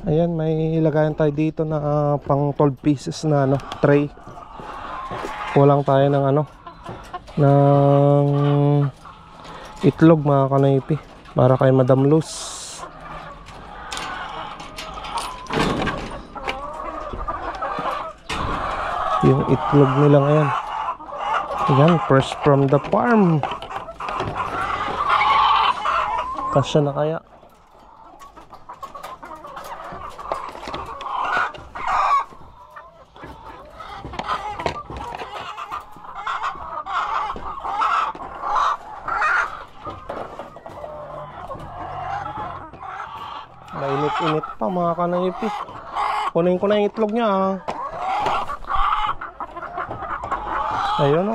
Ayan, may ilagayan tayo dito na pang 12 pieces na tray. Kulang tayo ng ng itlog mga kanaypi para kay Madam Luz. Yung itlog nila ngayon. Ayan, fresh from the farm. Kasya na kaya? Mainit-init pa mga kanaypi. Kunin ko na yung itlog niya Ayun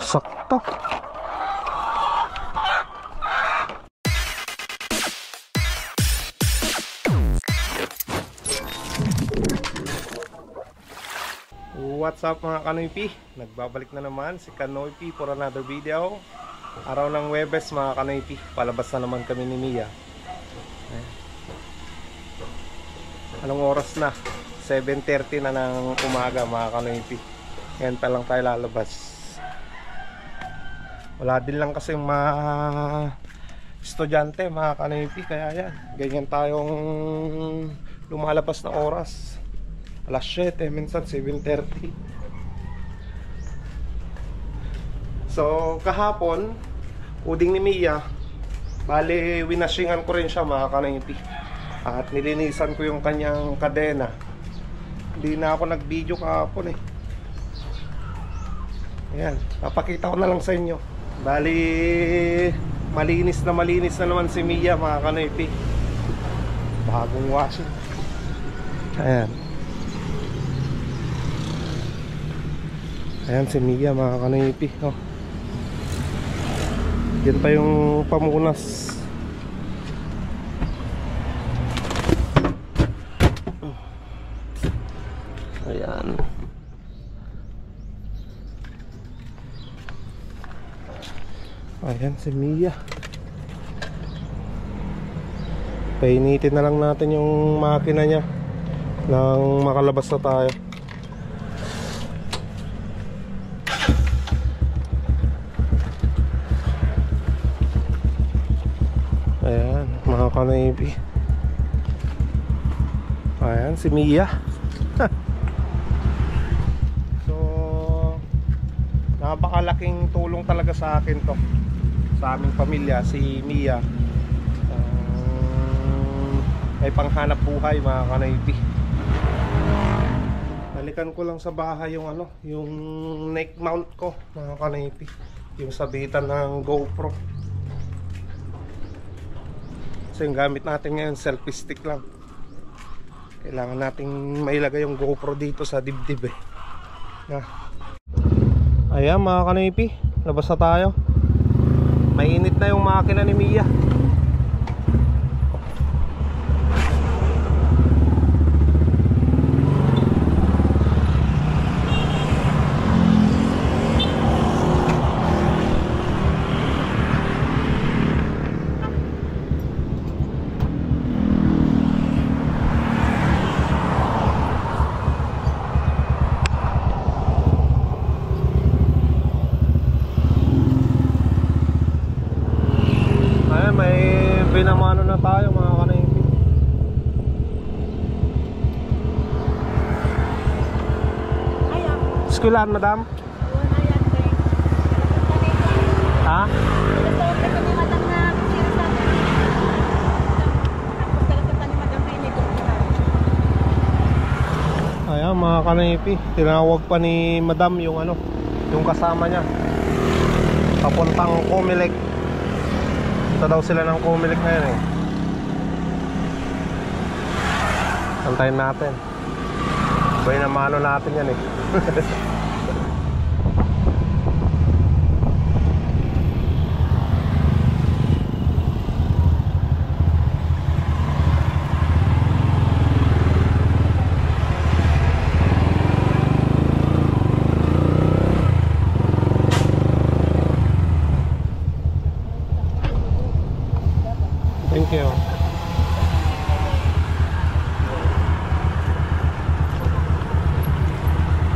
sakto. What's up mga Kanoypi? Nagbabalik na naman si Kanoypi for another video. Araw ng Webes mga Kanoypi, palabas na naman kami ni Mia. Anong oras na? 7:30 na ng umaga mga Kanoypi. Ngayon pa lang tayo lalabas. Wala din lang kasi mga estudyante mga Kanoypi, kaya yan, ganyan tayong lumalabas na oras. Alas 7, minsan 7:30. So kahapon, uding ni Mia, bali winashingan ko rin siya mga Kanoypi. At nilinisan ko yung kanyang kadena. Hindi na ako nag-video kahapon Ayan, papakita ko na lang sa inyo. Bali malinis na naman si Mia mga Kanoypi. Bagong washing. Ayan. Ayan si Mia mga Kanoypi. Yan pa yung pamunas. Ayan. Ayan si Mia. Painitin na lang natin yung makina niya nang makalabas na tayo. Ayan mga Kanoypi. Ayan si Mia. Napakalaking tulong talaga sa akin to, sa aming pamilya, si Mia. May panghanap buhay mga Kanoypi. Balikan ko lang sa bahay yung yung neck mount ko mga Kanoypi, yung sabitan ng GoPro. So yung gamit natin ngayon selfie stick lang. Kailangan nating mailagay yung GoPro dito sa dibdib Ayan mga Kanoypi, labas na tayo. Mainit na yung makina ni Mia. Pinamano na tayo mga Kanoypi. Eskwelahan madam? Ha? Ayan mga Kanoypi, tinawag pa ni madam yung yung kasama niya papuntang Comelec. Punta daw sila ng Comelec ngayon Antayin natin. Bay na mano natin yan Thank you.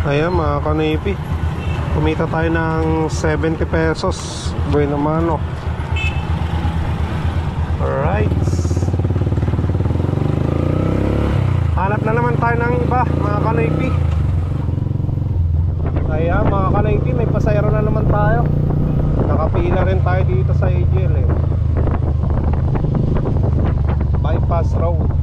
Ayan mga kanipi, kumita tayo ng 70 pesos. Bueno mano. Alright, hanap na naman tayo ng iba mga kanipi. Ayan mga kanipi, may pasayro na naman tayo. Nakapila rin tayo dito sa AGL eh. Bypass road.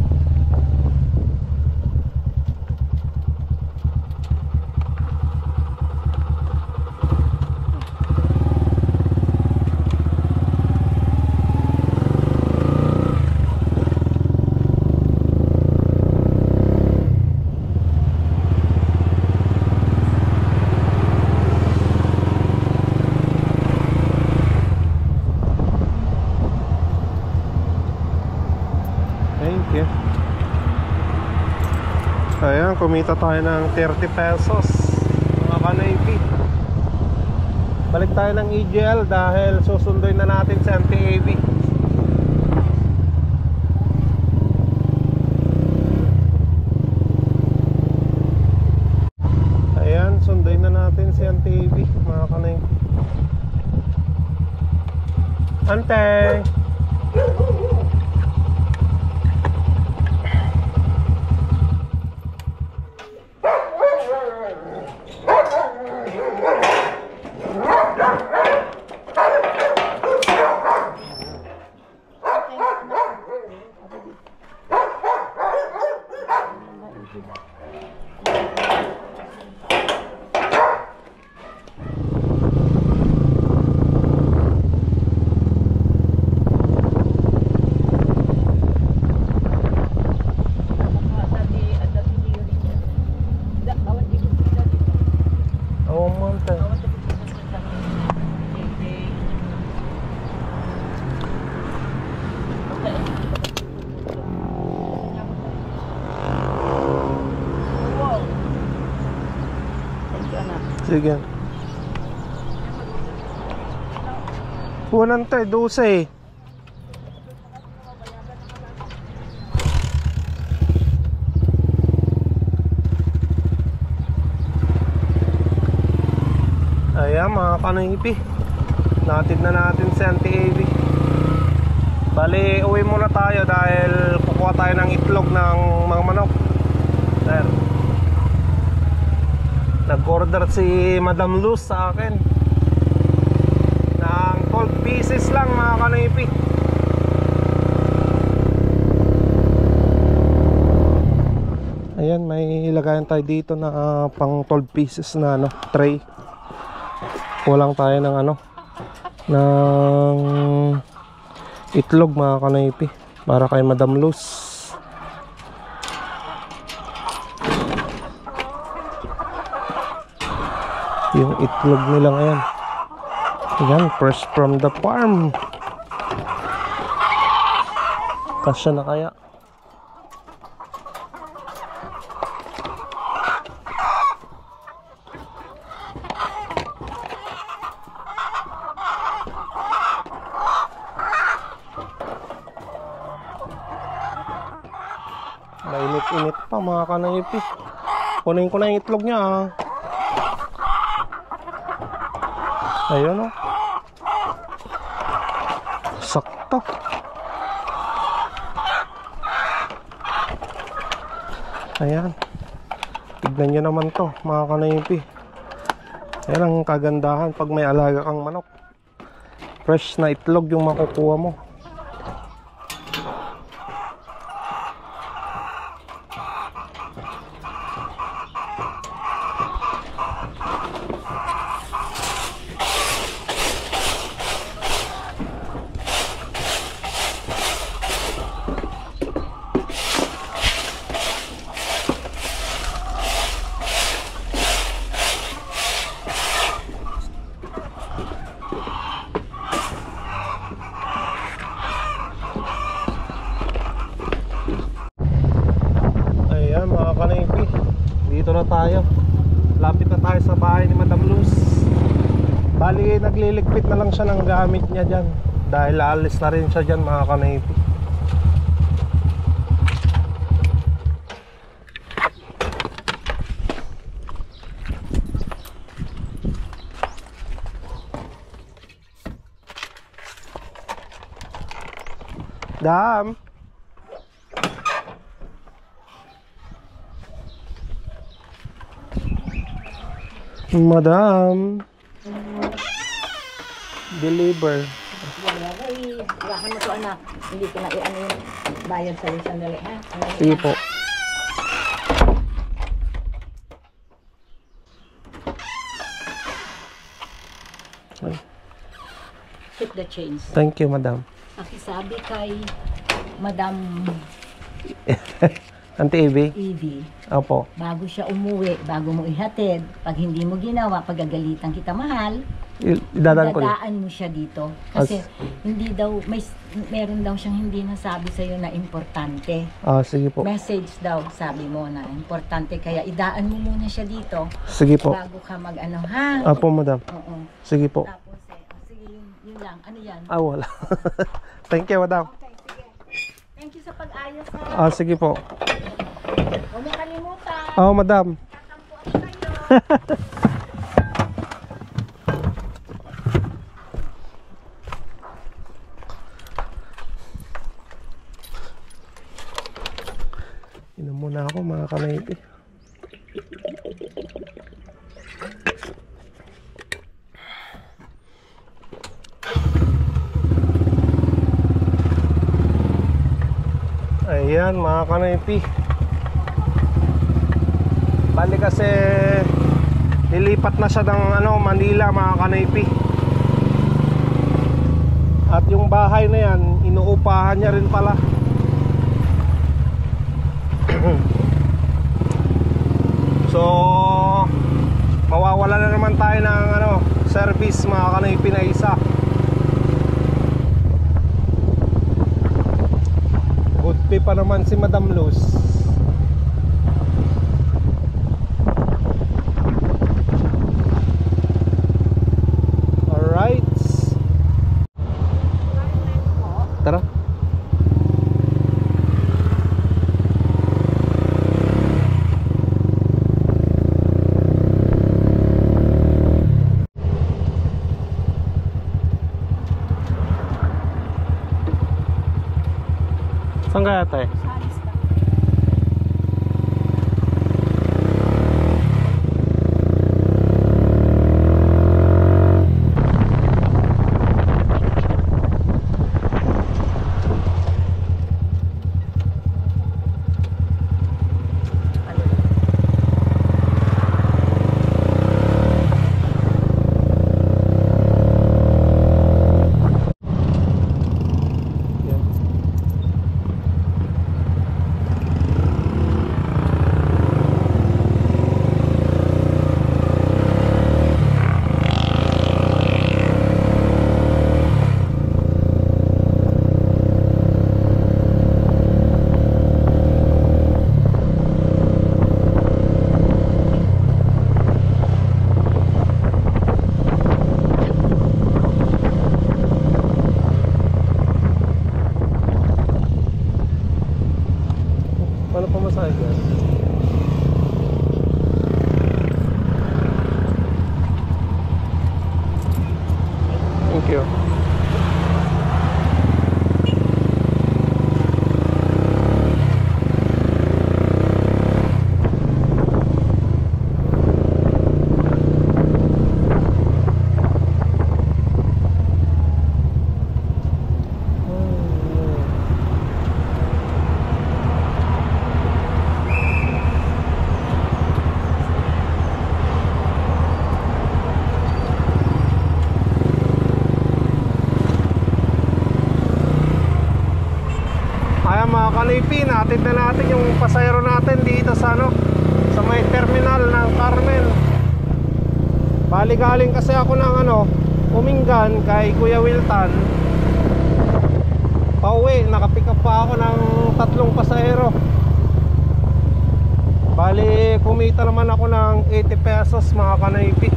Ayan, kumita tayo ng 30 pesos mga kanipi. Balik tayo ng EGL dahil susunduin na natin sa MTAV. Ayan, sunduin na natin si MTAV mga kanipi. Ante! Sige. Unang tayo, 12. Ayan mga kanipi, natid na natin sa MTAV. Bali, uwi muna tayo dahil kukuha tayo ng itlog ng mga manok. There. Nag-order si Madam Luz sa akin ng 12 pieces lang mga kanipi. Ayan, may ilagayan tayo dito na pang 12 pieces na tray. Kulang tayo ng ng itlog mga kanipi para kay Madam Luz. Yung itlog nila ngayon, ayan, fresh from the farm. Kasya na kaya? Mainit-init pa mga kanipi. Kunin ko na yung itlog niya ah. Ayun o, sakto. Ayan, tignan nyo naman to mga kanipi. Ayan ang kagandahan pag may alaga kang manok, fresh na itlog yung makukuha mo. Dito na tayo, lapit na tayo sa bahay ni Madam Luz. Bali nagliligpit na lang siya ng gamit niya dyan dahil aalis na rin siya dyan mga kanipi. Dam. Madam. Deliver. Iwakan mo to anak. Hindi ko na i-ano yung bayad sa isang dali, ha? Sige po. Ay, Keep the change. thank you, madam. Pakisabi kay Madam Auntie Evie? Evie, Opo. bago siya umuwi, bago mo ihatid, pag hindi mo ginawa, pagagalitan kita mahal, Idadaan ko din. dadaan mo siya dito. Kasi hindi daw, meron daw siyang hindi nasabi sa'yo na importante. Sige po. Message daw, sabi mo na importante. Kaya idaan mo muna siya dito Sige po. bago ka mag-ano, ha? Opo, madam. Oo. Sige po. Tapos, sige, yun lang. Ano yan? Wala. Thank you, madam. Okay, sige. Thank you sa pag-ayos, ha? Sige po. Huwag mo kalimutan. Madam. Tatampuan kayo. Inom muna ako, mga kanaypi. Ayan, mga kanaypi. Bali kasi nilipat na siya ng Manila, mga kanaypi. At yung bahay na yan, inuupahan niya rin pala. So mawawala na naman tayo ng service, mga kanaypi, na isa. Good pay pa naman si Madam Luz. Alright, tara. Saan kaya tayo? Paano pamasahe ka? Thank you. Ayan, mga kanaypi, natin na natin yung pasayro natin dito sa sa may terminal ng Carmen. Bali galing kasi ako ng Umingan kay Kuya Wilton. Pauwi, nakapick up pa ako ng 3 pasahero. Bali kumita naman ako ng 80 pesos, mga kanaypi.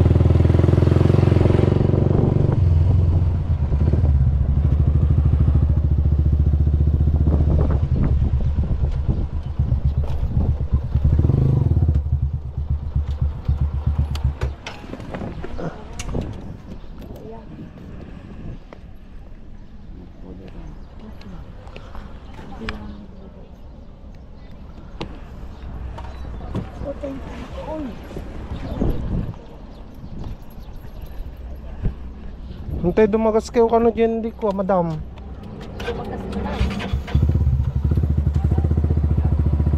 Hintay dumagas kayo kano dyan di ko, madam.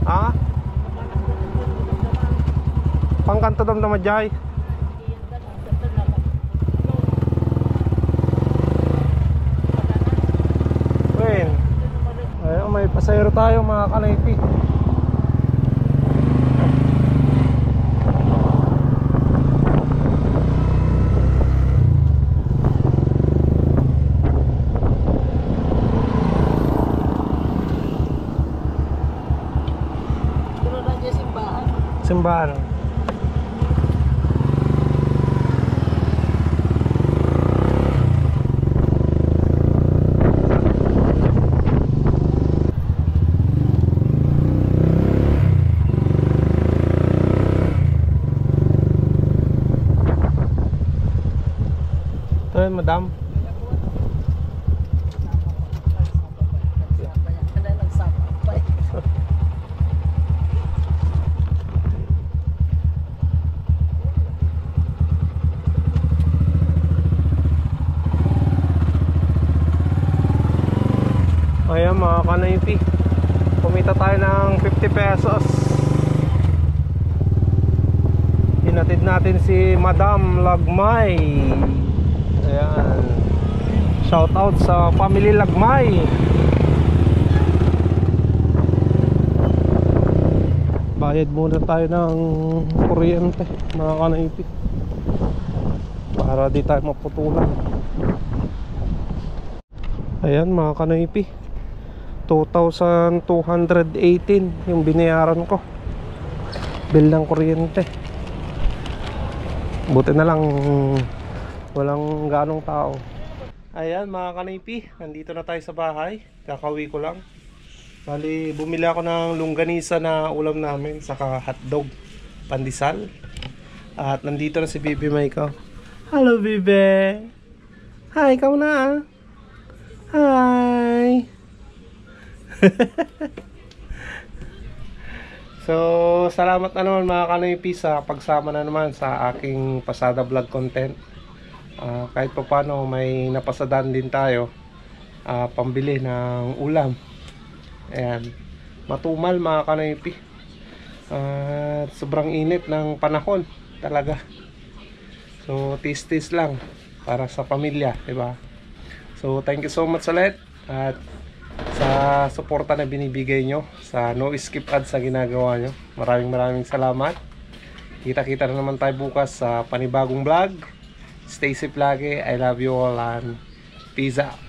Ha? Pangkanto dam na majay. Wen. Ayun, may pasayro tayo mga kanaypi. Simbahan. Ito yun, madam. Ayan mga kanaypi, kumita tayo ng 50 pesos. Hinatid natin si Madam Lagmay. Ayan, shout out sa family Lagmay. Bayad muna tayo ng kuryente mga kanaypi, para di tayo maputulan. Ayan mga kanaypi, 2,218 yung binayaran ko bill ng kuryente. Buti na lang walang ganong tao. Ayan mga kanaypi, nandito na tayo sa bahay. Kakauwi ko lang. Bali, bumili ako ng longganisa na ulam namin, saka hotdog, pandesal. At nandito na si Bibi Maiko. Hello Bibi. Hi, ikaw na. Hi. So, salamat na naman mga kanaypi sa pagsama na naman sa aking pasada vlog content. Kahit pa paano may napasadaan din tayo, pambili ng ulam. Ayan, matumal mga kanaypi. Sobrang init ng panahon talaga. So, tis-tis lang para sa pamilya, diba? So, thank you so much ulit at sa suporta na binibigay nyo, sa no skip ads sa ginagawa nyo. Maraming salamat. Kita-kita na naman tayo bukas sa panibagong vlog. Stay safe lagi. I love you all and peace out.